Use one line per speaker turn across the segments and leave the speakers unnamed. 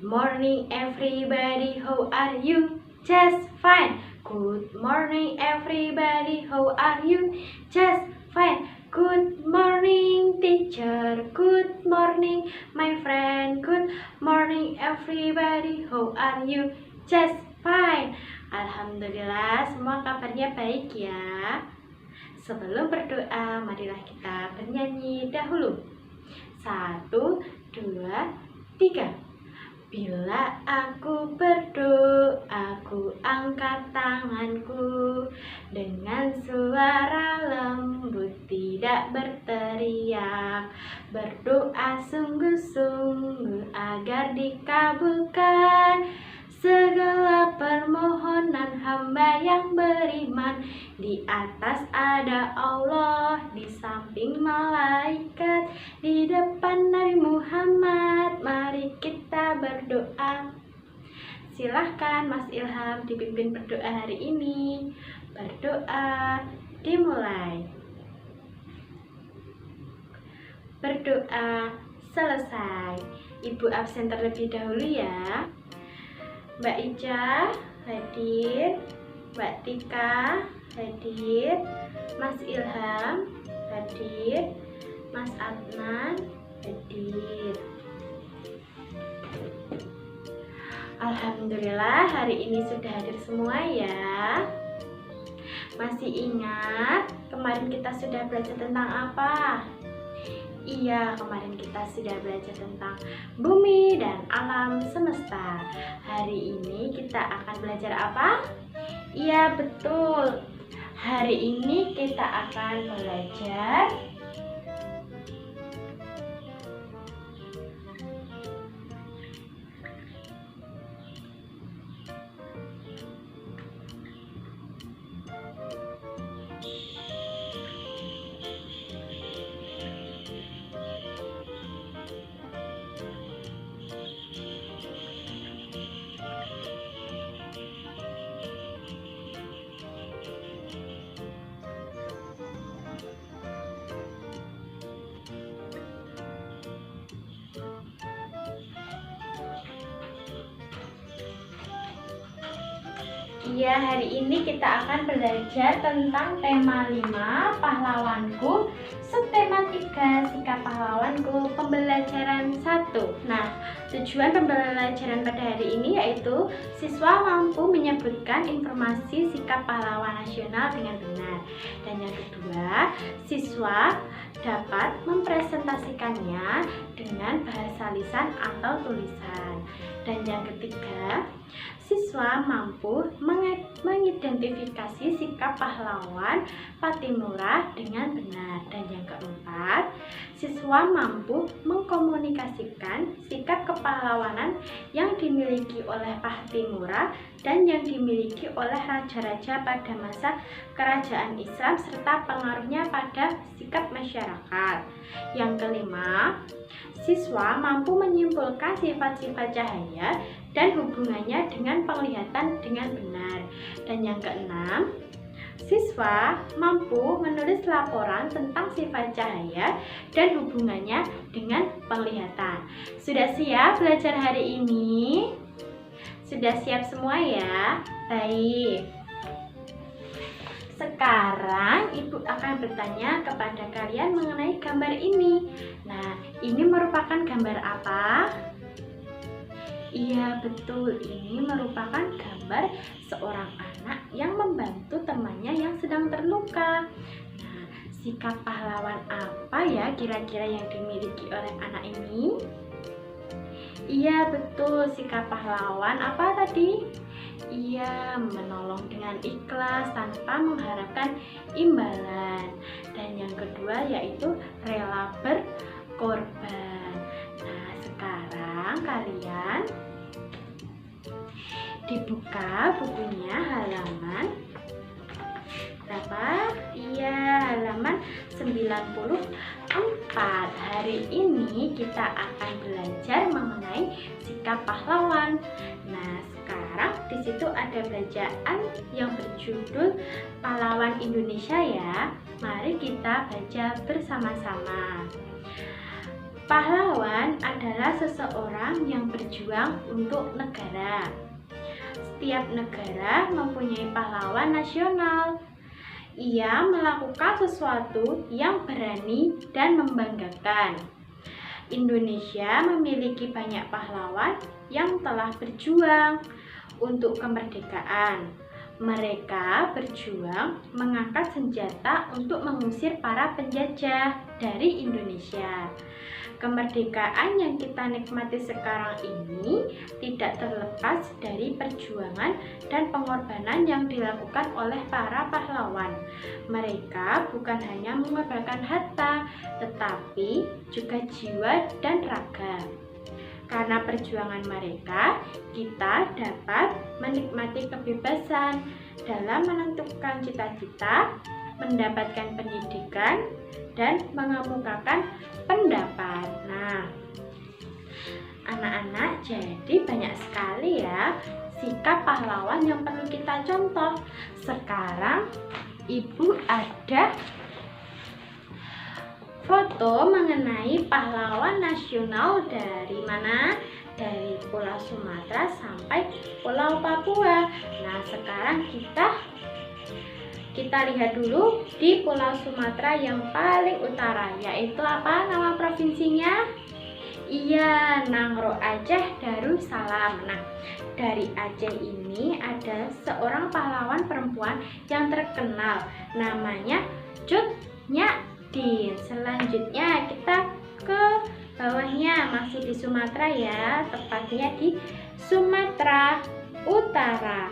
morning everybody, how are you? Just fine. Good morning everybody, how are you? Just fine. Good morning teacher, good morning my friend, good morning everybody, how are you? Just fine. Alhamdulillah, semua kabarnya baik ya. Sebelum berdoa, marilah kita bernyanyi dahulu. 1, 2, 3. Bila aku berdoa, aku angkat tanganku dengan suara lembut, tidak berteriak. Berdoa sungguh-sungguh agar dikabulkan segala permohonan hamba yang beriman. Di atas ada Allah, di samping malaikat, di depan Nabi Muhammad. Mari kita berdoa. Silahkan Mas Ilham dipimpin berdoa hari ini. Berdoa dimulai. Berdoa selesai. Ibu absen terlebih dahulu ya. Mbak Ica hadir, Mbak Tika hadir, Mas Ilham hadir, Mas Adnan hadir. Alhamdulillah hari ini sudah hadir semua ya. Masih ingat kemarin kita sudah belajar tentang apa? Iya, kemarin kita sudah belajar tentang bumi dan alam semesta. Hari ini kita akan belajar apa? Iya, betul. Hari ini kita akan belajar Iya, hari ini kita akan belajar tentang tema 5, pahlawanku, subtema 3, sikap pahlawanku, pembelajaran 1. Nah, tujuan pembelajaran pada hari ini yaitu siswa mampu menyebutkan informasi sikap pahlawan nasional dengan benar. Dan yang kedua, siswa dapat mempresentasikannya dengan bahasa lisan atau tulisan. Dan yang ketiga, siswa mampu mengidentifikasi sikap pahlawan Patimura dengan benar. Dan yang keempat, siswa mampu mengkomunikasikan sikap kepahlawanan yang dimiliki oleh Patimura dan yang dimiliki oleh raja-raja pada masa kerajaan Islam serta pengaruhnya pada sikap masyarakat. Yang kelima, siswa mampu menyimpulkan sifat-sifat cahaya dan hubungannya dengan penglihatan dengan benar. Dan yang keenam, siswa mampu menulis laporan tentang sifat cahaya dan hubungannya dengan penglihatan. Sudah siap belajar hari ini? Sudah siap semua ya? Baik. Sekarang Ibu akan bertanya kepada kalian mengenai gambar ini. Nah, ini merupakan gambar apa? Iya, betul. Ini merupakan gambar seorang anak yang membantu temannya yang sedang terluka. Nah, sikap pahlawan apa ya kira-kira yang dimiliki oleh anak ini? Iya, betul. Sikap pahlawan apa tadi? Iya, menolong dengan ikhlas tanpa mengharapkan imbalan. Dan yang kedua yaitu rela berkorban. Nah, sekarang kalian dibuka bukunya halaman berapa? Iya, halaman 94. Hari ini kita akan belajar mengenai sikap pahlawan. Nah, sekarang di situ ada bacaan yang berjudul Pahlawan Indonesia ya. Mari kita baca bersama-sama. Pahlawan adalah seseorang yang berjuang untuk negara. Setiap negara mempunyai pahlawan nasional. Ia melakukan sesuatu yang berani dan membanggakan. Indonesia memiliki banyak pahlawan yang telah berjuang untuk kemerdekaan. Mereka berjuang mengangkat senjata untuk mengusir para penjajah dari Indonesia. Kemerdekaan yang kita nikmati sekarang ini tidak terlepas dari perjuangan dan pengorbanan yang dilakukan oleh para pahlawan. Mereka bukan hanya mengorbankan harta, tetapi juga jiwa dan raga. Karena perjuangan mereka, kita dapat menikmati kebebasan dalam menentukan cita-cita, mendapatkan pendidikan, dan mengemukakan pendapat. Nah, anak-anak, jadi banyak sekali ya sikap pahlawan yang perlu kita contoh. Sekarang Ibu ada foto mengenai pahlawan nasional dari mana? Dari Pulau Sumatera sampai Pulau Papua. Nah, sekarang kita lihat dulu di Pulau Sumatera yang paling utara, yaitu apa nama provinsinya? Iya, Nangro Aceh Darussalam. Nah, dari Aceh ini ada seorang pahlawan perempuan yang terkenal, namanya Cut Nyak-Dien. Selanjutnya kita ke bawahnya, masih di Sumatera ya, tepatnya di Sumatera Utara.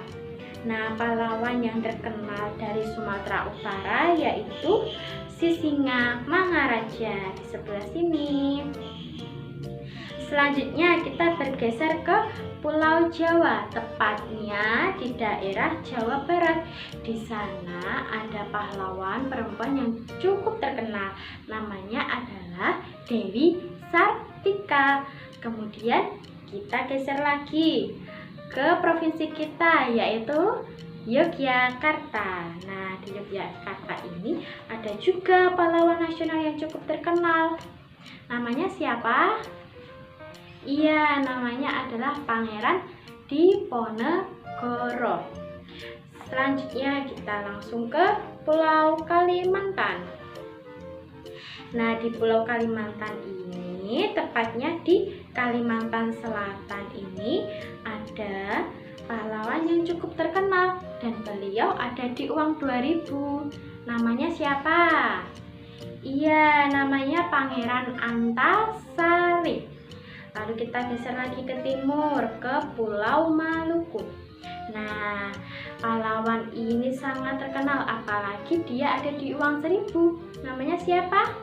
Nah, pahlawan yang terkenal dari Sumatera Utara yaitu Sisingamangaraja di sebelah sini. Selanjutnya kita bergeser ke Pulau Jawa, tepatnya di daerah Jawa Barat. Di sana ada pahlawan perempuan yang cukup terkenal, namanya adalah Dewi Sartika. Kemudian kita geser lagi ke provinsi kita, yaitu Yogyakarta. Nah, di Yogyakarta ini ada juga pahlawan nasional yang cukup terkenal. Namanya siapa? Iya, namanya adalah Pangeran Diponegoro. Selanjutnya kita langsung ke Pulau Kalimantan. Nah, di Pulau Kalimantan ini, tepatnya di Kalimantan Selatan ini, ada pahlawan yang cukup terkenal dan beliau ada di uang 2000. Namanya siapa? Iya, namanya Pangeran Antasari. Lalu kita geser lagi ke timur, ke Pulau Maluku. Nah, pahlawan ini sangat terkenal, apalagi dia ada di uang 1000. Namanya siapa?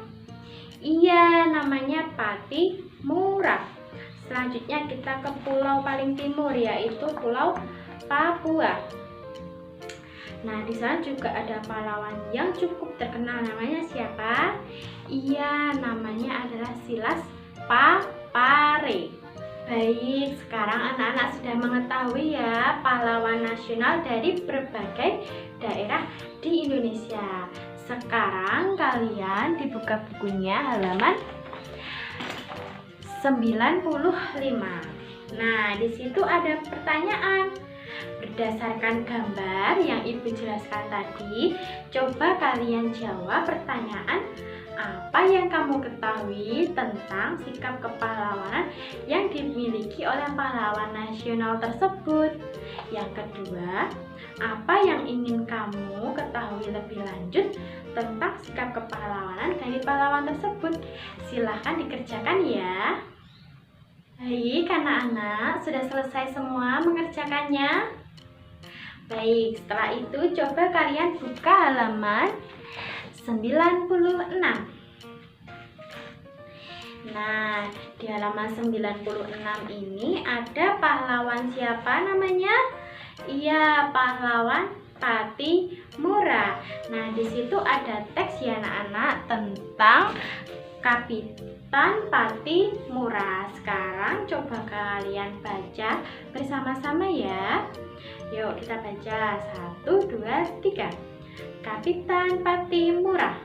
Iya, namanya Patimura. Selanjutnya kita ke pulau paling timur, yaitu Pulau Papua. Nah, di sana juga ada pahlawan yang cukup terkenal, namanya siapa? Iya, namanya adalah Silas Papare. Baik, sekarang anak-anak sudah mengetahui ya pahlawan nasional dari berbagai daerah di Indonesia. Sekarang kalian dibuka bukunya halaman 95. Nah, di situ ada pertanyaan. Berdasarkan gambar yang Ibu jelaskan tadi, coba kalian jawab pertanyaan apa yang kamu ketahui tentang sikap kepahlawanan yang dimiliki oleh pahlawan nasional tersebut. Yang kedua, apa yang ingin kamu ketahui lebih lanjut tentang sikap kepahlawanan dari pahlawan tersebut? Silahkan dikerjakan ya. Baik, anak-anak, sudah selesai semua mengerjakannya? Baik, setelah itu coba kalian buka halaman 96. Nah, di halaman 96 ini ada pahlawan siapa namanya? Iya, pahlawan Patimura. Nah, di situ ada teks ya anak-anak tentang Kapitan Patimura. Sekarang coba kalian baca bersama-sama ya. Yuk kita baca 1, 2, 3. Kapitan Patimura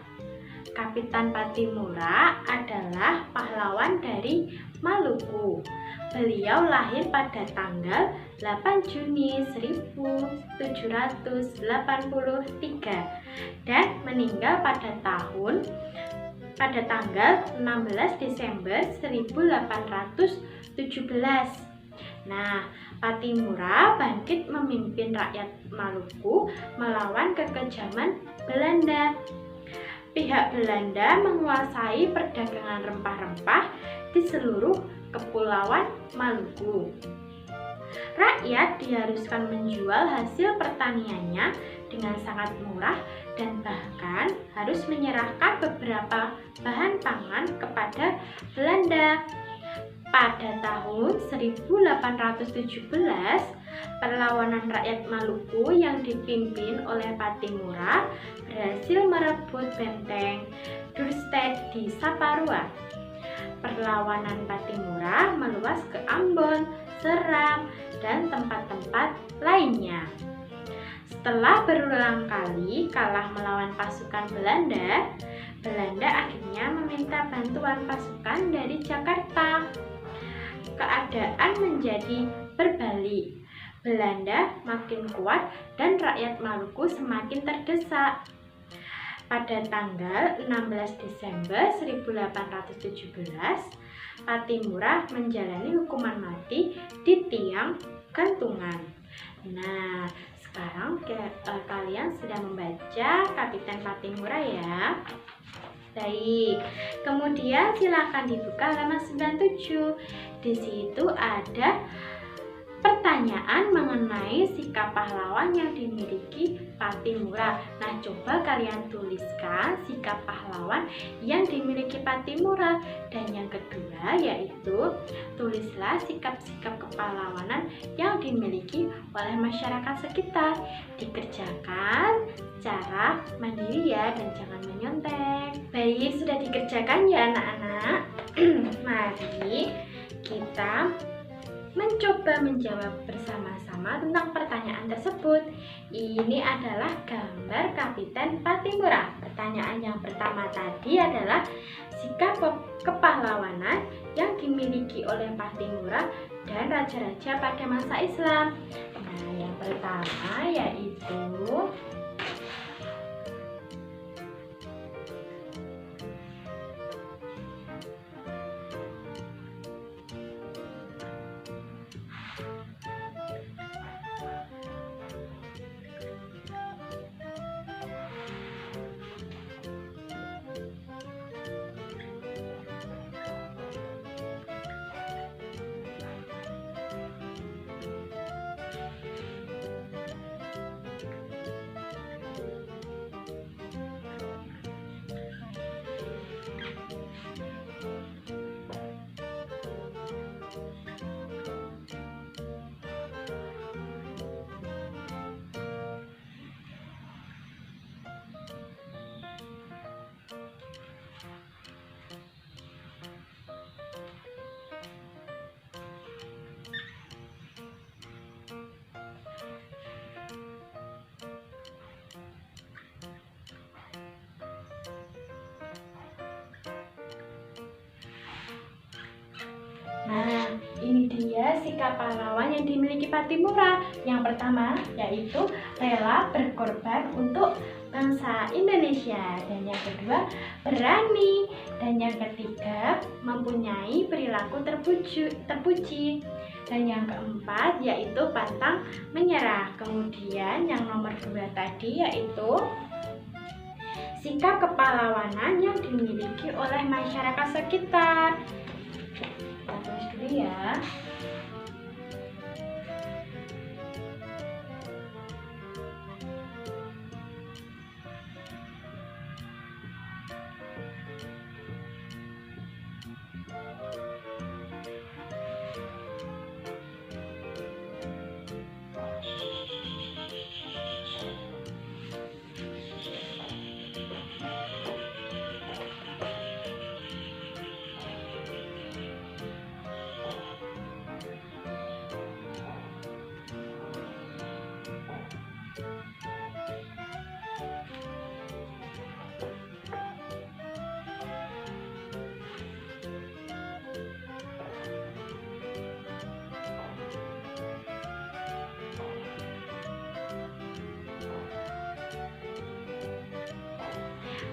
Kapitan Pattimura adalah pahlawan dari Maluku. Beliau lahir pada tanggal 8 Juni 1783 dan meninggal pada tanggal 16 Desember 1817. Nah, Pattimura bangkit memimpin rakyat Maluku melawan kekejaman Belanda. Pihak Belanda menguasai perdagangan rempah-rempah di seluruh kepulauan Maluku. Rakyat diharuskan menjual hasil pertaniannya dengan sangat murah dan bahkan harus menyerahkan beberapa bahan pangan kepada Belanda. Pada tahun 1817, perlawanan rakyat Maluku yang dipimpin oleh Pattimura berhasil merebut benteng Dorstad di Saparua. Perlawanan Pattimura meluas ke Ambon, Seram, dan tempat-tempat lainnya. Setelah berulang kali kalah melawan pasukan Belanda, Belanda akhirnya meminta bantuan pasukan dari Jakarta. Keadaan menjadi berbalik. Belanda makin kuat dan rakyat Maluku semakin terdesak. Pada tanggal 16 Desember 1817, Pattimura menjalani hukuman mati di tiang gantungan. Nah, sekarang kalian sudah membaca Kapitan Pattimura ya. Baik, kemudian silakan dibuka halaman 97. Di situ ada pertanyaan mengenai sikap pahlawan yang dimiliki Pattimura. Nah, coba kalian tuliskan sikap pahlawan yang dimiliki Pattimura. Dan yang kedua yaitu tulislah sikap-sikap kepahlawanan yang dimiliki oleh masyarakat sekitar. Dikerjakan secara mandiri ya dan jangan menyontek. Baik, sudah dikerjakan ya anak-anak? Mari kita mencoba menjawab bersama-sama tentang pertanyaan tersebut. Ini adalah gambar Kapitan Pattimura. Pertanyaan yang pertama tadi adalah sikap kepahlawanan yang dimiliki oleh Pattimura dan raja-raja pada masa Islam. Nah, yang pertama yaitu Nah, ini dia sikap pahlawan yang dimiliki Pattimura. Yang pertama yaitu rela berkorban untuk bangsa Indonesia. Dan yang kedua, berani. Dan yang ketiga, mempunyai perilaku terpuji. Dan yang keempat yaitu pantang menyerah. Kemudian yang nomor 2 tadi yaitu sikap kepahlawanan yang dimiliki oleh masyarakat sekitar. Kita tulis dulu ya.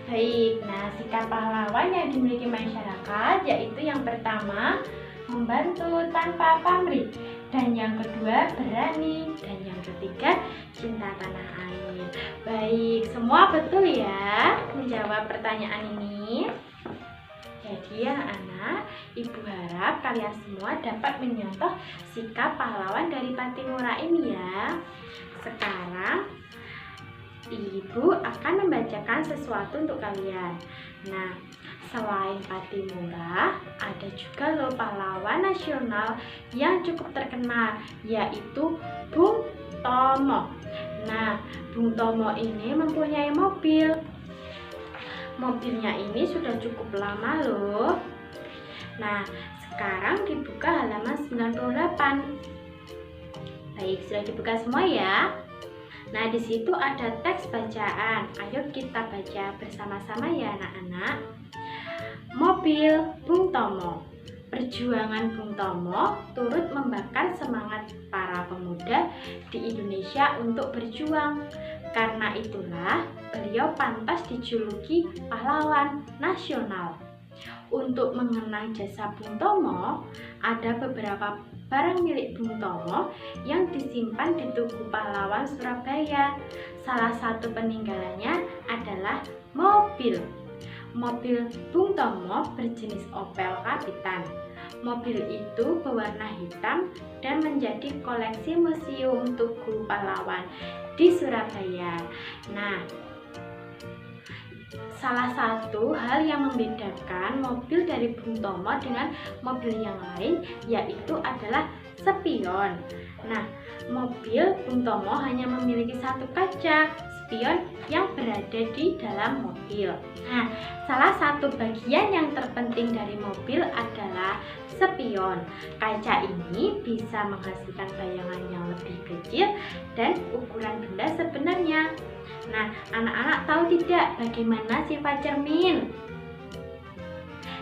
Baik, nah sikap pahlawan yang dimiliki masyarakat yaitu yang pertama membantu tanpa pamrih, dan yang kedua berani, dan yang ketiga cinta tanah air. Baik, semua betul ya menjawab pertanyaan ini. Jadi anak-anak, ibu harap kalian semua dapat menyontoh sikap pahlawan dari Pattimura ini ya. Sekarang ibu akan membacakan sesuatu untuk kalian. Nah, selain Pattimura, ada juga loh pahlawan nasional yang cukup terkenal, yaitu Bung Tomo. Nah, Bung Tomo ini mempunyai mobil. Mobilnya ini sudah cukup lama loh. Nah, sekarang dibuka halaman 98. Baik, sudah dibuka semua ya. Nah, di situ ada teks bacaan. Ayo kita baca bersama-sama ya anak-anak. Mobil Bung Tomo. Perjuangan Bung Tomo turut membakar semangat para pemuda di Indonesia untuk berjuang. Karena itulah beliau pantas dijuluki pahlawan nasional. Untuk mengenang jasa Bung Tomo, ada beberapa barang milik Bung Tomo yang disimpan di Tugu Pahlawan Surabaya. Salah satu peninggalannya adalah mobil. Mobil Bung Tomo berjenis Opel Kapitan. Mobil itu berwarna hitam dan menjadi koleksi Museum Tugu Pahlawan di Surabaya. Nah, salah satu hal yang membedakan mobil dari Bung Tomo dengan mobil yang lain yaitu adalah spion. Nah, mobil Bung Tomo hanya memiliki satu kaca spion yang berada di dalam mobil. Nah, salah satu bagian yang terpenting dari mobil adalah spion. Kaca ini bisa menghasilkan bayangan yang lebih kecil dan ukuran benda sebenarnya. Nah, anak-anak tahu tidak bagaimana sifat cermin?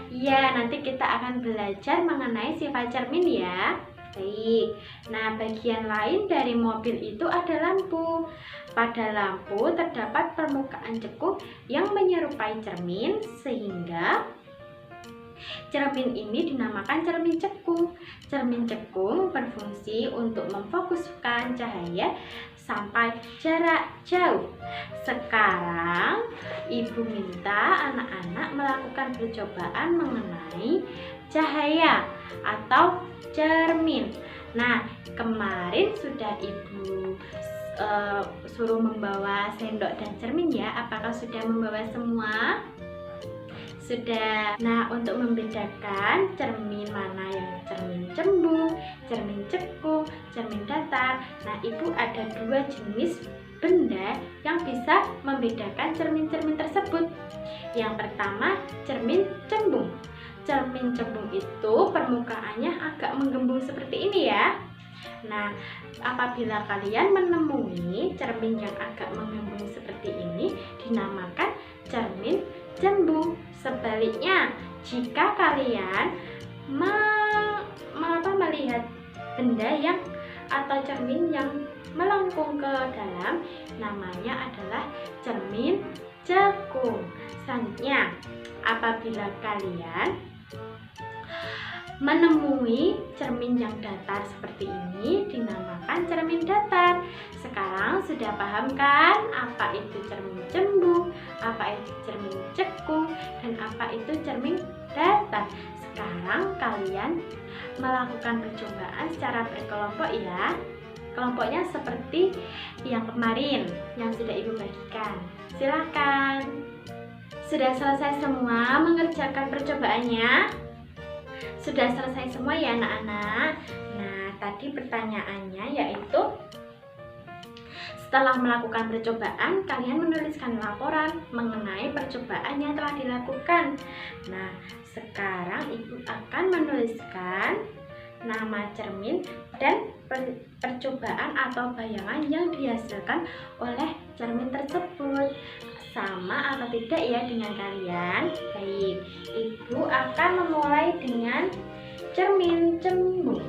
Ya, nanti kita akan belajar mengenai sifat cermin ya. Baik, nah bagian lain dari mobil itu ada lampu. Pada lampu terdapat permukaan cekung yang menyerupai cermin sehingga cermin ini dinamakan cermin cekung. Cermin cekung berfungsi untuk memfokuskan cahaya sampai jarak jauh. Sekarang ibu minta anak-anak melakukan percobaan mengenai cahaya atau cermin. Nah, kemarin sudah ibu suruh membawa sendok dan cermin ya. Apakah sudah membawa semua? Sudah. Nah, untuk membedakan cermin mana yang cermin cembung, cermin cekung, cermin datar. Nah, ibu ada dua jenis benda yang bisa membedakan cermin-cermin tersebut. Yang pertama, cermin cembung. Cermin cembung itu permukaannya agak menggembung seperti ini ya. Nah, apabila kalian menemui cermin yang agak menggembung seperti ini, dinamakan cermin cembung. Sebaliknya, jika kalian melihat benda yang atau cermin yang melengkung ke dalam, namanya adalah cermin cekung. Selanjutnya, apabila kalian menemui cermin yang datar seperti ini, dinamakan cermin datar. Sekarang sudah paham kan apa itu cermin cembung, apa itu cermin cekung, dan apa itu cermin datar? Sekarang kalian melakukan percobaan secara berkelompok ya. Kelompoknya seperti yang kemarin yang sudah ibu bagikan. Silahkan. Sudah selesai semua mengerjakan percobaannya? Sudah selesai semua ya anak-anak. Nah, tadi pertanyaannya yaitu setelah melakukan percobaan, kalian menuliskan laporan mengenai percobaan yang telah dilakukan. Nah, sekarang ibu akan menuliskan nama cermin dan percobaan atau bayangan yang dihasilkan oleh cermin tersebut. Sama atau tidak ya dengan kalian? Baik, ibu akan memulai dengan cermin cembung.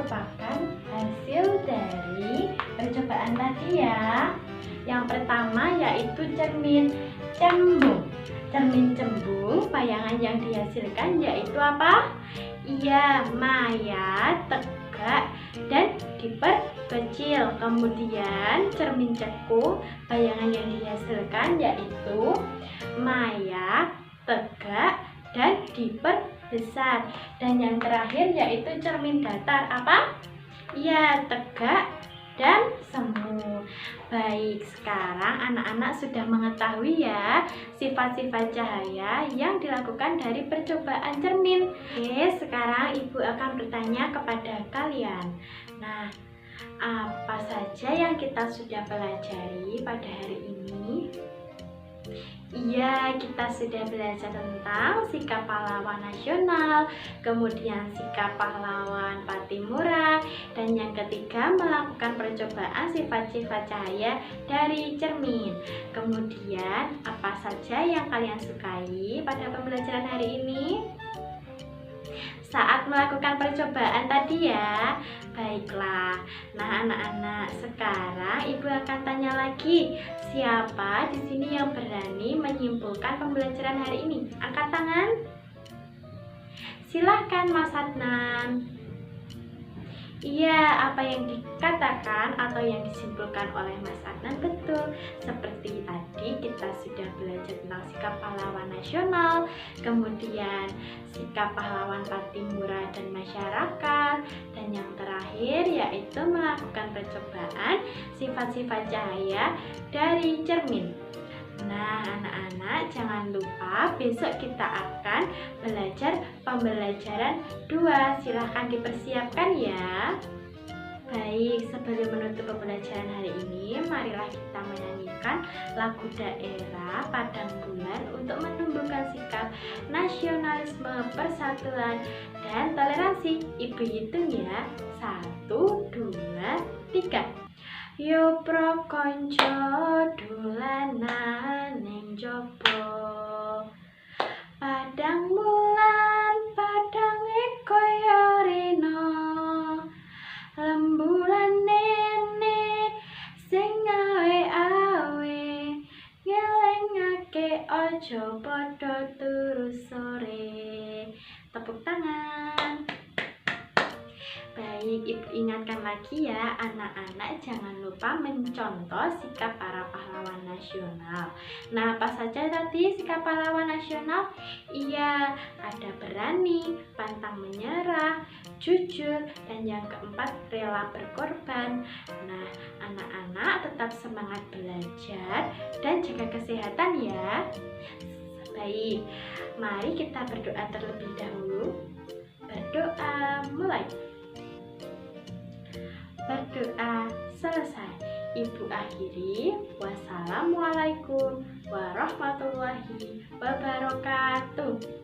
merupakan hasil dari percobaan tadi ya. Yang pertama yaitu cermin cembung. Cermin cembung, bayangan yang dihasilkan yaitu apa? Iya, mayat tegak dan diperkecil. Kemudian cermin cekung, bayangan yang dihasilkan yaitu mayat tegak dan diperbesar. Dan yang terakhir yaitu cermin datar, apa? Iya, tegak dan semu. Baik, sekarang anak-anak sudah mengetahui ya sifat-sifat cahaya yang dilakukan dari percobaan cermin. Oke, sekarang ibu akan bertanya kepada kalian. Nah, apa saja yang kita sudah pelajari pada hari ini? Iya, kita sudah belajar tentang sikap pahlawan nasional, kemudian sikap pahlawan Patimura, dan yang ketiga melakukan percobaan sifat-sifat cahaya dari cermin. Kemudian, apa saja yang kalian sukai pada pembelajaran hari ini? Saat melakukan percobaan tadi ya. Baiklah. Nah, anak-anak, sekarang ibu akan tanya lagi, siapa di sini yang berani menyimpulkan pembelajaran hari ini? Angkat tangan. Silahkan Mas Adnan. Iya, apa yang dikatakan atau yang disimpulkan oleh Mas Adnan betul. Seperti tadi kita sudah belajar tentang sikap pahlawan nasional, kemudian sikap pahlawan Patimura dan masyarakat, dan yang terakhir yaitu melakukan percobaan sifat-sifat cahaya dari cermin. Nah, anak-anak, jangan lupa besok kita akan belajar pembelajaran 2. Silahkan dipersiapkan ya. Baik, sebelum menutup pembelajaran hari ini, marilah kita menyanyikan lagu daerah Padang Bulan untuk menumbuhkan sikap nasionalisme, persatuan, dan toleransi. Ibu hitung ya. 1, 2, 3. Yo pro konco dolanan ning jopo Padang bulan padange koyo rino Lembulan nene sing awe-awe ngelengake ojo padha turu sore. Tepuk tangan. Baik, ibu ingatkan lagi ya, anak-anak jangan lupa mencontoh sikap para pahlawan nasional. Nah, apa saja tadi sikap pahlawan nasional? Iya, ada berani, pantang menyerah, jujur, dan yang keempat rela berkorban. Nah, anak-anak tetap semangat belajar dan jaga kesehatan ya. Baik, mari kita berdoa terlebih dahulu. Berdoa mulai. Berdoa selesai. Ibu akhiri. Wassalamualaikum warahmatullahi wabarakatuh.